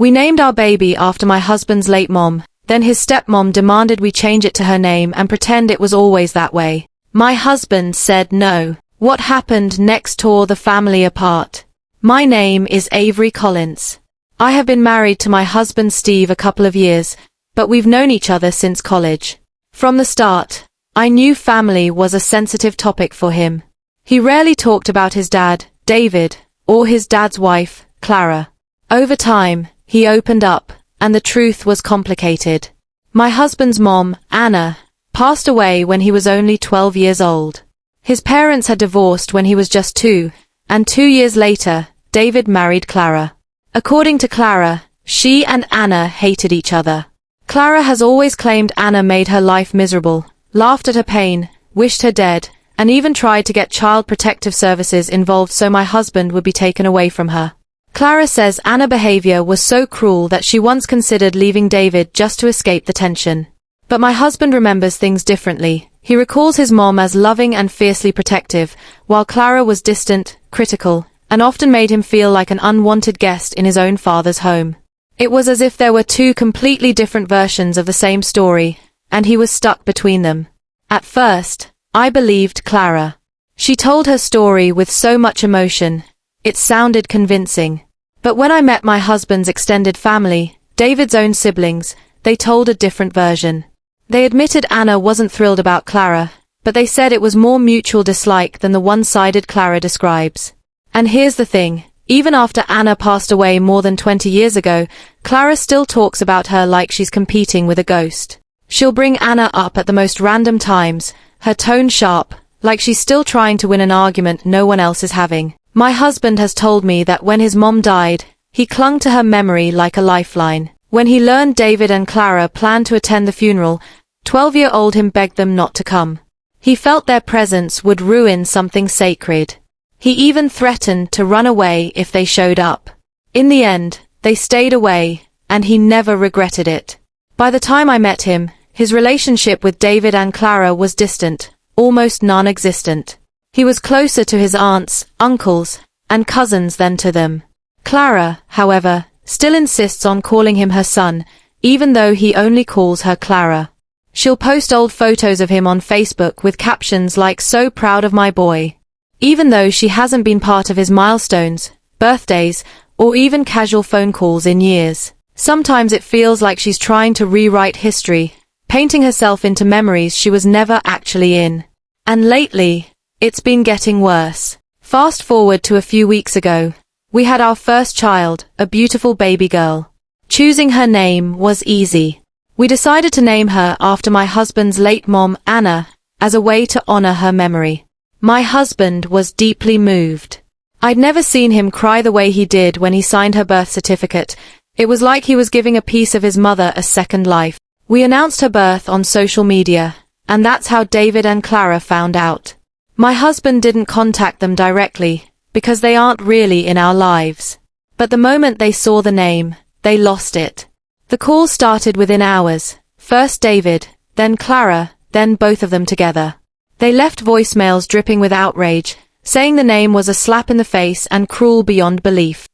We named our baby after my husband's late mom, then his stepmom demanded we change it to her name and pretend it was always that way. My husband said no. What happened next tore the family apart. My name is Avery Collins. I have been married to my husband Steve a couple of years, but we've known each other since college. From the start, I knew family was a sensitive topic for him. He rarely talked about his dad, David, or his dad's wife, Clara. Over time, he opened up, and the truth was complicated. My husband's mom, Anna, passed away when he was only 12 years old. His parents had divorced when he was just 2, and 2 years later, David married Clara. According to Clara, she and Anna hated each other. Clara has always claimed Anna made her life miserable, laughed at her pain, wished her dead, and even tried to get child protective services involved so my husband would be taken away from her. Clara says Anna's behavior was so cruel that she once considered leaving David just to escape the tension. But my husband remembers things differently. He recalls his mom as loving and fiercely protective, while Clara was distant, critical, and often made him feel like an unwanted guest in his own father's home. It was as if there were two completely different versions of the same story, and he was stuck between them. At first, I believed Clara. She told her story with so much emotion. It sounded convincing. But when I met my husband's extended family, David's own siblings, they told a different version. They admitted Anna wasn't thrilled about Clara, but they said it was more mutual dislike than the one-sided Clara describes. And here's the thing, even after Anna passed away more than 20 years ago, Clara still talks about her like she's competing with a ghost. She'll bring Anna up at the most random times, her tone sharp, like she's still trying to win an argument no one else is having. My husband has told me that when his mom died, he clung to her memory like a lifeline. When he learned David and Clara planned to attend the funeral, 12-year-old him begged them not to come. He felt their presence would ruin something sacred. He even threatened to run away if they showed up. In the end, they stayed away, and he never regretted it. By the time I met him, his relationship with David and Clara was distant, almost non-existent. He was closer to his aunts, uncles, and cousins than to them. Clara, however, still insists on calling him her son, even though he only calls her Clara. She'll post old photos of him on Facebook with captions like "so proud of my boy." Even though she hasn't been part of his milestones, birthdays, or even casual phone calls in years. Sometimes it feels like she's trying to rewrite history, painting herself into memories she was never actually in. And lately, it's been getting worse. Fast forward to a few weeks ago. We had our first child, a beautiful baby girl. Choosing her name was easy. We decided to name her after my husband's late mom, Anna, as a way to honor her memory. My husband was deeply moved. I'd never seen him cry the way he did when he signed her birth certificate. It was like he was giving a piece of his mother a second life. We announced her birth on social media, and that's how David and Clara found out. My husband didn't contact them directly, because they aren't really in our lives. But the moment they saw the name, they lost it. The call started within hours. First David, then Clara, then both of them together. They left voicemails dripping with outrage, saying the name was a slap in the face and cruel beyond belief.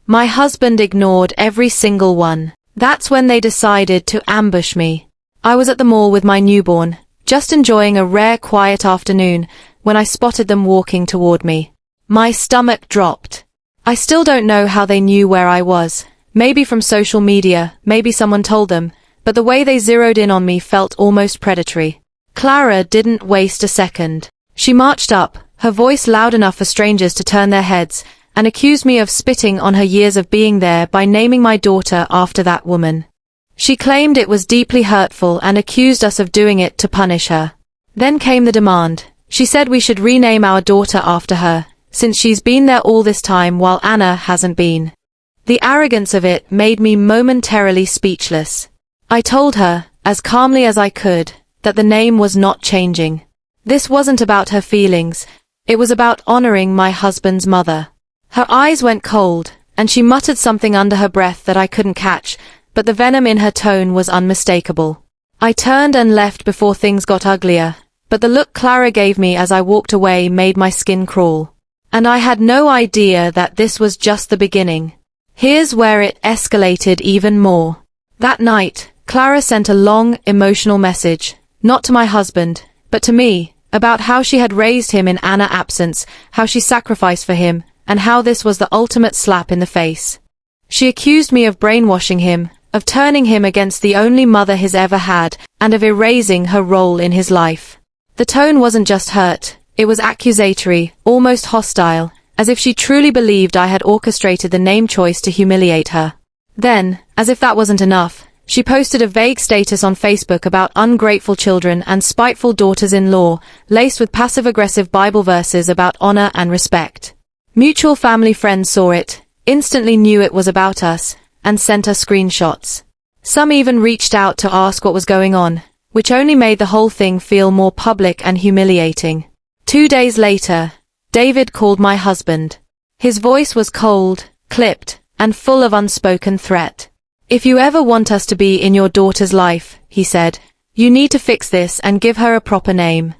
My husband ignored every single one. That's when they decided to ambush me. I was at the mall with my newborn, just enjoying a rare quiet afternoon, when I spotted them walking toward me. My stomach dropped. I still don't know how they knew where I was. Maybe from social media, maybe someone told them, but the way they zeroed in on me felt almost predatory. Clara didn't waste a second. She marched up, her voice loud enough for strangers to turn their heads, and accused me of spitting on her years of being there by naming my daughter after that woman. She claimed it was deeply hurtful and accused us of doing it to punish her. Then came the demand. She said we should rename our daughter after her, since she's been there all this time while Anna hasn't been. The arrogance of it made me momentarily speechless. I told her, as calmly as I could, that the name was not changing. This wasn't about her feelings, it was about honoring my husband's mother. Her eyes went cold, and she muttered something under her breath that I couldn't catch, but the venom in her tone was unmistakable. I turned and left before things got uglier, but the look Clara gave me as I walked away made my skin crawl. And I had no idea that this was just the beginning. Here's where it escalated even more. That night, Clara sent a long, emotional message, not to my husband, but to me, about how she had raised him in Anna's absence, how she sacrificed for him, and how this was the ultimate slap in the face. She accused me of brainwashing him, of turning him against the only mother he's ever had, and of erasing her role in his life. The tone wasn't just hurt, it was accusatory, almost hostile, as if she truly believed I had orchestrated the name choice to humiliate her. Then, as if that wasn't enough, she posted a vague status on Facebook about ungrateful children and spiteful daughters-in-law, laced with passive-aggressive Bible verses about honor and respect. Mutual family friends saw it, instantly knew it was about us, and sent us screenshots. Some even reached out to ask what was going on, which only made the whole thing feel more public and humiliating. 2 days later, David called my husband. His voice was cold, clipped, and full of unspoken threat. "If you ever want us to be in your daughter's life," he said, "you need to fix this and give her a proper name."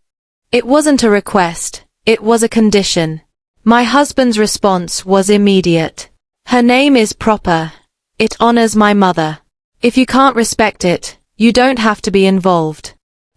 It wasn't a request, it was a condition. My husband's response was immediate. "Her name is proper. It honors my mother. If you can't respect it, you don't have to be involved."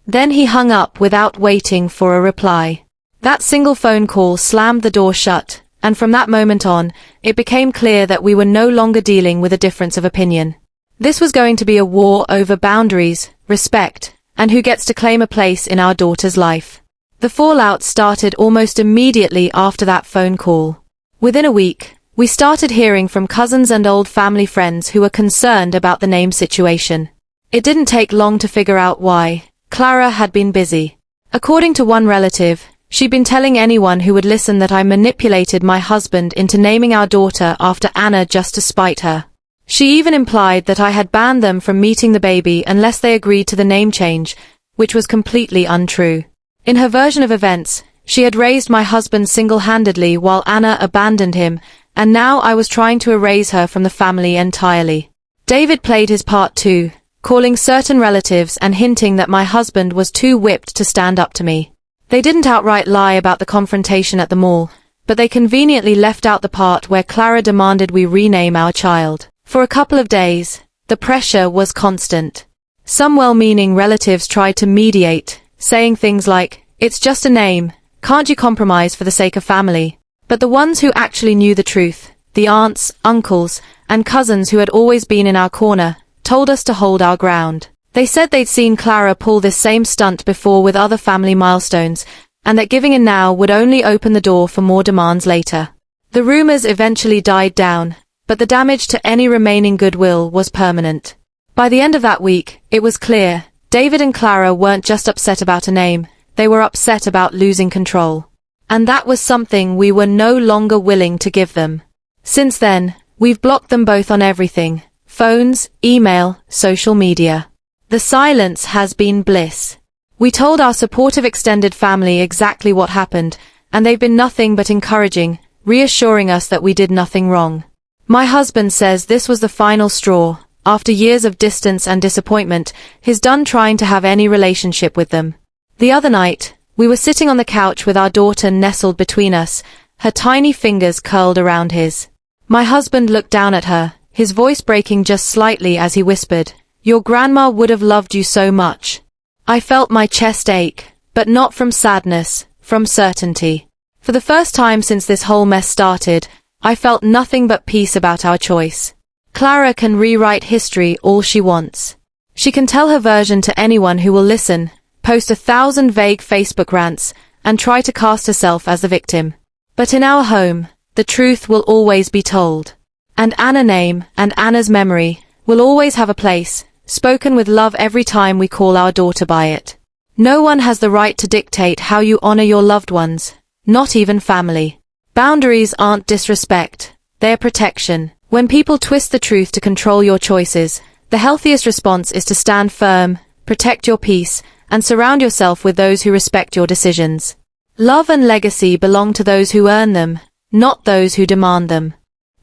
Then he hung up without waiting for a reply. That single phone call slammed the door shut, and from that moment on, it became clear that we were no longer dealing with a difference of opinion. This was going to be a war over boundaries, respect, and who gets to claim a place in our daughter's life. The fallout started almost immediately after that phone call. Within a week, we started hearing from cousins and old family friends who were concerned about the name situation. It didn't take long to figure out why. Clara had been busy. According to one relative, she'd been telling anyone who would listen that I manipulated my husband into naming our daughter after Anna just to spite her. She even implied that I had banned them from meeting the baby unless they agreed to the name change, which was completely untrue. In her version of events, she had raised my husband single-handedly while Anna abandoned him, and now I was trying to erase her from the family entirely. David played his part too, calling certain relatives and hinting that my husband was too whipped to stand up to me. They didn't outright lie about the confrontation at the mall, but they conveniently left out the part where Clara demanded we rename our child. For a couple of days, the pressure was constant. Some well-meaning relatives tried to mediate, saying things like, "It's just a name, can't you compromise for the sake of family?" But the ones who actually knew the truth, the aunts, uncles, and cousins who had always been in our corner, told us to hold our ground. They said they'd seen Clara pull this same stunt before with other family milestones, and that giving in now would only open the door for more demands later. The rumors eventually died down, but the damage to any remaining goodwill was permanent. By the end of that week, it was clear, David and Clara weren't just upset about a name, they were upset about losing control. And that was something we were no longer willing to give them. Since then, we've blocked them both on everything: phones, email, social media. The silence has been bliss. We told our supportive extended family exactly what happened, and they've been nothing but encouraging, reassuring us that we did nothing wrong. My husband says this was the final straw. After years of distance and disappointment, he's done trying to have any relationship with them. The other night, we were sitting on the couch with our daughter nestled between us, her tiny fingers curled around his. My husband looked down at her, his voice breaking just slightly as he whispered, "Your grandma would have loved you so much." I felt my chest ache, but not from sadness, from certainty. For the first time since this whole mess started, I felt nothing but peace about our choice. Clara can rewrite history all she wants. She can tell her version to anyone who will listen, post 1,000 vague Facebook rants, and try to cast herself as the victim. But in our home, the truth will always be told. And Anna's name, and Anna's memory, will always have a place, spoken with love every time we call our daughter by it. No one has the right to dictate how you honor your loved ones, not even family. Boundaries aren't disrespect, they're protection. When people twist the truth to control your choices, the healthiest response is to stand firm, protect your peace, and surround yourself with those who respect your decisions. Love and legacy belong to those who earn them, not those who demand them.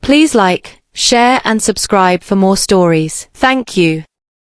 Please like, share and subscribe for more stories. Thank you.